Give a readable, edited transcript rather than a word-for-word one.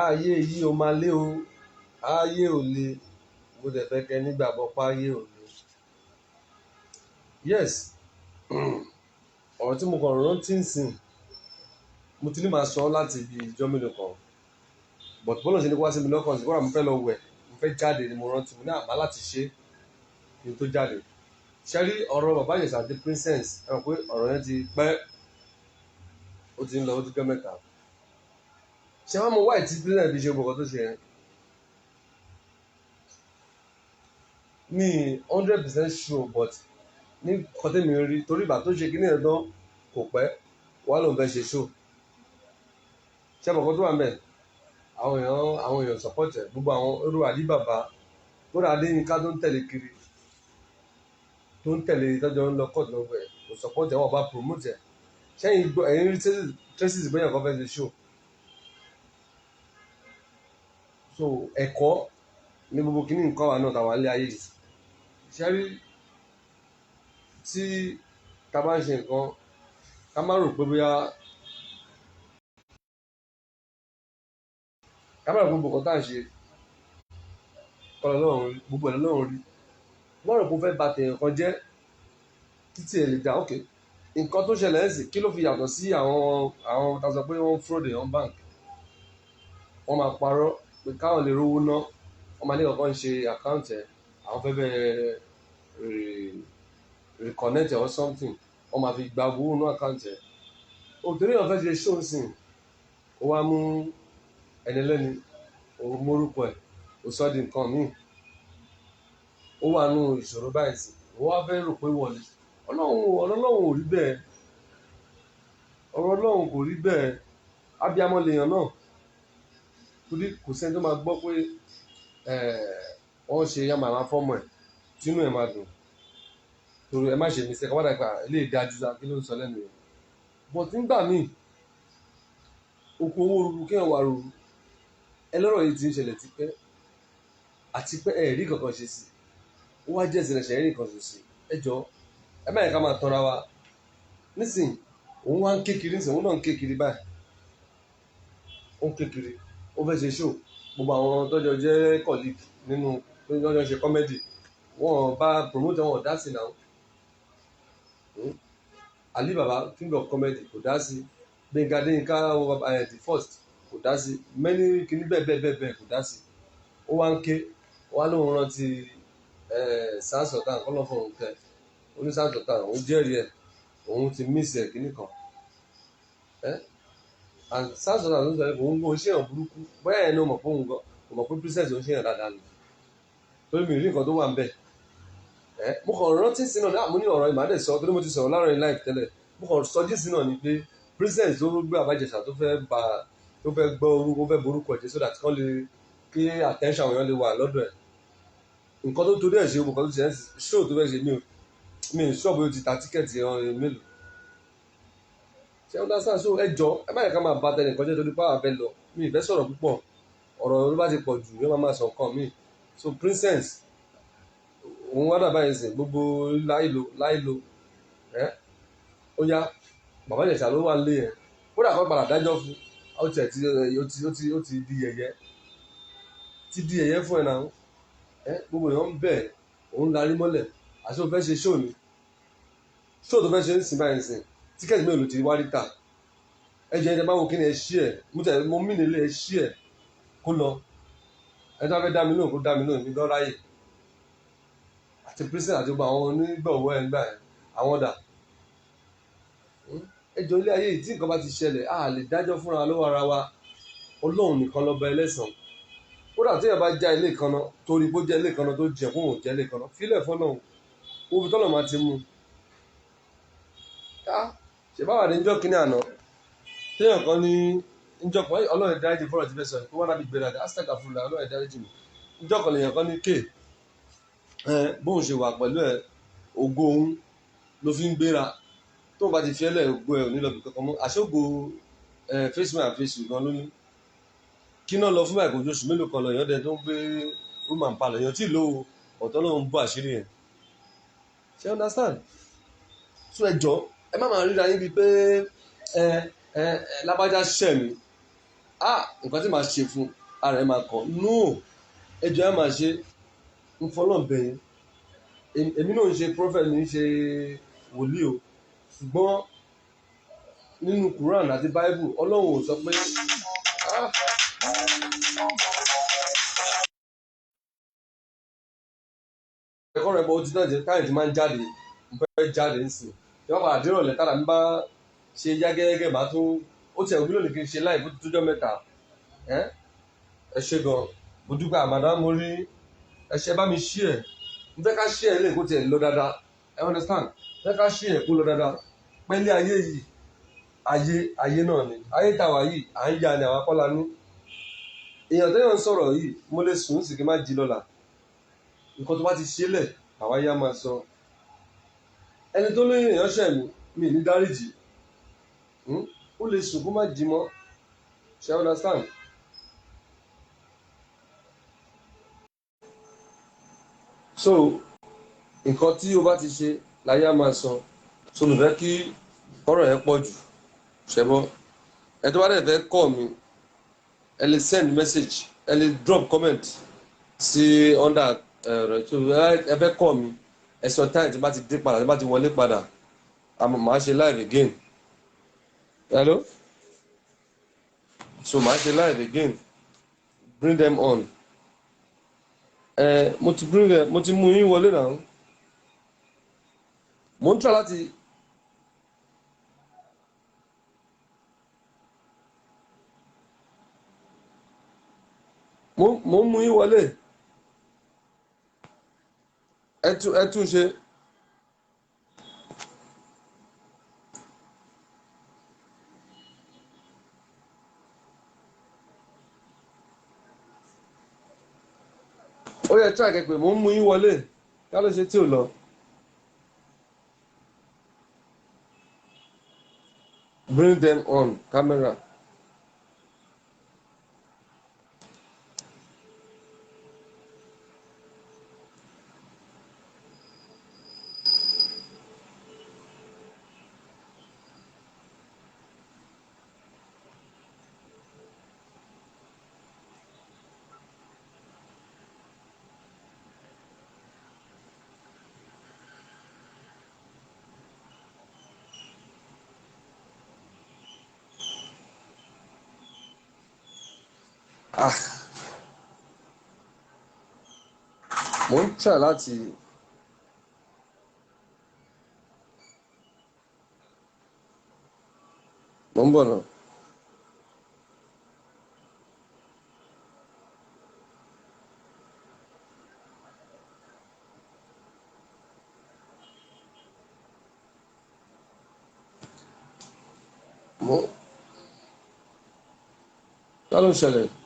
ayé yìí ó máa lé o, ayé ò le, mo dẹ̀ fẹ́ kẹ́ nígbàgbọ́ pé ayé ò le. Yes, ọ̀rọ̀ tí mo kàn rántí ń sìn mo ti ní máa sọ láti ibi ìjọ mélòó kan, but bọ́lá ṣe ní kó wá sí mi lọ́kàn sí kó rà mo fẹ́ lọ wẹ̀ mo fẹ́ jáde ni mo rántí mo ní àbá láti ṣe kí n tó jáde. Ṣé rí ọ̀rọ̀ bàbá Ìjẹ̀ṣà àti princess ẹ mọ̀ pé ọ̀rọ̀ yẹn ti pẹ́, ó ti ń lọ ó ti pẹ́ mẹ́ta. Ṣé wọ́n mọ wáì tí princess fi ṣe gbogbo tó ṣe yẹn? Mi 100% sure but ní kọ́tẹ́ mi rí torí ìgbà tó ṣe kíní ẹ̀ tán kò pẹ́ wá lòun fẹ́ ṣe show. Ṣé ẹ mọ̀ kó tó wà ń bẹ̀? Àwọn èèyàn support ẹ̀ gbogbo àwọn irú àdí bàbá tó rà dé yín ká tó ń tẹ̀lé kiri tó ń tẹ̀lé tọ́jọ́ ń lọ court lọ́wọ́ ẹ̀ kò support ẹ̀ wọ́n bá promote ẹ̀. Ṣẹ́yìn gbọ́ ẹ̀yin rí traces bóyá kan fẹ́ ṣe show. So ẹ̀kọ́ ní gbogbo kíní nǹkan wà náà tàwa lé ayé yìí. Ṣé rí tí ta bá ń ṣe nǹkan ká má rò pé bóyá ká má rò pé gbogbo nǹkan tá à ń ṣe gbogbo ẹ̀ lọ́rùn rí. Wọ́n rò pé ó fẹ́ ba tèèyàn kan jẹ́ títí ẹ̀ lè dá ok nǹkan tó ṣẹlẹ̀ ẹ̀sìn kí ló fi yàtọ̀ sí àwọn tá a sọ pé wọ́n fraud èèyàn bank. Wọ́n máa parọ́ pé káwọn lè rówó ná wọ́n máa ní kankan ń ṣe àkáǹtì ẹ̀ àwọn fẹ́ bẹ́ẹ̀ reconnect or something wọ́n máa fi gba owó ná àkáǹtì ẹ̀. Òtòrí èèyàn fẹ́ ṣe show nsìn ó wá mú ẹni lẹ́ni ó mórúkọ ẹ̀ ó sọ di nǹkan míì ó wà nù ìṣòro báyìí sí ó wá fẹ́ rò pé wọlé ọlọ́run ò rí bẹ́ẹ̀ ọ̀rọ̀ ọlọ́run kò rí bẹ́ẹ̀ abiyamọ lèèyàn náà torí kò sẹ́ni tó máa gbọ́ pé wọ́n ṣe yàmàrà fọ́mọ ẹ̀ tínú ẹ̀ máa dùn torí ẹ má ṣe mí sẹ́ka wádà ìgbà eléyìí dájú sá kí ló ń sọ lẹ́nu yẹn but nígbà míì oko owó ruru kéèyàn wà ruru ẹlọ́rọ̀ yìí ti ń ṣẹlẹ̀ tipẹ́ àti pé ẹ̀rí kankan ṣe sí ó wá jẹ́ ìṣẹ̀lẹ̀ ẹ̀rí kan ṣe sí ẹ jọ ẹ má yẹ ká máa tanra wa nísìnyí òun wá ń ké kiri nísìnyí òun náà ń ké kiri báyìí ó ń ké kiri ó fẹ́ ṣe show gbogbo àwọn tọ́jọ́ jẹ́ colleague nínú tọ́jọ́ ṣe comedy wọ́n bá promote wọn dá sí náà Ali Baba king of comedy kò dá sí Gbénga Adéyínká the first kò dá sí many kìíní bẹ́ẹ̀ kò dá sí ó wá ń ké wá lóun rántí Samson-Tan kọ́lọ́fọ̀ òun kẹ oní Samson-Tan òun jẹ́rìí ẹ̀ òun ti miss ẹ̀ kìíní kan and Samson-Tan ló sọ pé òun kò ṣèyàn burúkú bóyá ẹ̀ ní o mọ̀ pé òun gan kò mọ̀ pé princess òun ṣèyàn dáadáa ni torí mi rí nǹkan tó wà ń bẹ̀ mo kàn rántí sí náà mo ní ọ̀rọ̀ ìmàdé sọ torí mo ti sọ̀rọ̀ láàrin live tẹ́lẹ̀ mo kàn sọjí sí náà ni pé princess tó gbé Bàbá Ìjẹ̀ṣà tó fẹ́ gbọ́ orúkọ fẹ́ borúkọ jẹ́ so that kán lè kí attention àwọn èèyàn lè wà lọ́dọ̀ ẹ̀ nǹkan tó torí ẹ̀ ṣe gbogbo nǹkan tó ṣe show tó fẹ́ ṣe mi ò ṣọ́ọ̀bù ti ta tíkẹ́ẹ̀tì mélòó ṣé ẹ understand so ẹ jọ ẹ má yẹ ká máa bá tẹnì kan jẹ́ torí pàwọ́ fẹ́ lọ mi ì fẹ́ sọ̀rọ̀ púpọ̀ ọ̀rọ̀ ló bá ti pọ̀ jù yóò máa sọ nǹkan mi so princess òun wá dàbá yẹn sìn gbogbo láìlo ó yá Bàbá Ìjẹ̀ṣà ló wà lé yẹn kódà kó padà dájọ́ fún ó ti di yẹ̀yẹ́ fún ẹ̀ náà gbogbo èèyàn ń bẹ̀ òun larí mọ́lẹ̀ àti ó fẹ́ ṣe show ni show tó fẹ́ ṣe ń sìn báyìí sìn tíkẹ́ẹ̀tì mélòó ti wá ríta ẹ jẹ́ ẹ bá wo kí ni ẹ ṣí ẹ̀ mo mí nílé ẹ ṣí ẹ̀ kó lọ ẹ tó fẹ́ dá mi lóhùn kó dá mi lóhùn ní lọ́ráyè àti prison àti gbogbo àwọn onígbọ̀wọ́ ẹ̀ ń gbà ẹ̀ àwọn ọ̀dà ẹjọ́ ilé ayé yìí tí nǹkan bá ti ṣẹlẹ̀ a lè dájọ́ fúnra lọ́wọ́ ara wa Ọlọ́run nìkan lọ́ba ẹlẹ́san kódà tí èèyàn bá já ilé kan náà torí bó jẹ́ ilé kan náà tó jẹ́ kó òun jẹ́ ilé kan náà fílẹ̀ fọ́lọ́run òbí tọ́lọ̀ máa ti mú ṣe báwa ní njọ́ kínní àná téèyàn kan ní njọ́ kan Ọlọ́run dáríjì fọ́rọ̀ ti fẹ́ sọ kó wọ́n náà bí gbéra dé astagà fúnra Ọlọ́run dáríjì mi njọ́ kan lèèyàn kan ní ké bóun ṣe wà pẹ̀lú ẹ̀ ògo òun ló fi ń gbéra tó bá ti fi ẹlẹ́ ògo ẹ̀ ò ní lọ bí kankan mọ́ àṣọ́gbó face me and face you gan lónìí kí náà lọ fún báyìí kò ju oṣù mélòó kan lọ èèyàn dẹ tó ń gbé woman palọ èèyàn tí ì lówó ọ̀tọ̀ ló ń bọ́ àṣírí yẹn ṣe understand so ẹ jọ ẹ má máa ríra yín bíi pé lábájá ṣẹ̀ mí nǹkan tí màá ṣe fún ara ẹ̀ máa kàn no ẹjọ́ ẹ̀ máa ṣe ń fọlọ́ bẹ̀yìn èmi náà ń ṣe prophet ní í ṣe wòlíì o ṣùgbọ́n nínú Quran àti Bible Ọlọ́run ò sọ pé ẹ̀kọ́ rẹ̀ bọ́ ó ti náà jẹ́ káyọ̀ tí máa ń jáde ń fẹ́ jáde ń sìn ìwọ́n padà dé ìrọ̀lẹ́ tára ń bá ṣe yágẹ́gẹ́ máa tún ó tiẹ̀ òbí lónìí kí n ṣe láì bó tó jọ́ mẹ́ta ẹ ṣe gan mo dúpẹ́ àmàdá mo rí ẹ ṣe bá mi ṣí ẹ̀ n fẹ́ ká ṣí ẹ̀ lè kó tiẹ̀ lọ dáadáa ẹ understand n fẹ́ ká ṣí ẹ̀ kó lọ dáadáa pẹ́lẹ́ ayé yìí ayé náà ni ayé tàwa yìí à ń ya ni àwọn akọ́lá ní èèyàn tẹ́yàn ń sọ̀rọ̀ yìí mo lè sùn sí kí n má jí lọ́la nǹkan tó bá ti ṣe lẹ̀ àwa yá máa sọ ẹni tó lóyún èèyàn ṣẹ̀ mi ní dáríjì ó lè sùn kó má jí mọ́ ṣe understand. So nǹkan tí o bá ti ṣe láyé á máa sọ so mi fẹ́ kí ọ̀rọ̀ yẹn pọ̀ jù ṣẹ́bọ́ ẹ tó bá dẹ̀ fẹ́ kọ́ mi ẹ lè send message ẹ lè drop comment sí under rẹ̀ tó ẹ fẹ́ kọ́ mi ẹ sọ time tí bá ti dé padà tí bá ti wọlé padà àmọ́ màá ṣe live again hello so màá ṣe live again bring them on mo ti mú yín wọlé náà mo ń try láti. mo ń mú yín wọlé ẹ tún ṣe. ó yẹ tí àkẹ́pẹ́ mo ń mú yín wọlé ká ló ṣe tí ò lọ. Bring them on camera. Mo ń try láti. Mo ń bọ̀ náà. Kí ló ń ṣẹlẹ̀?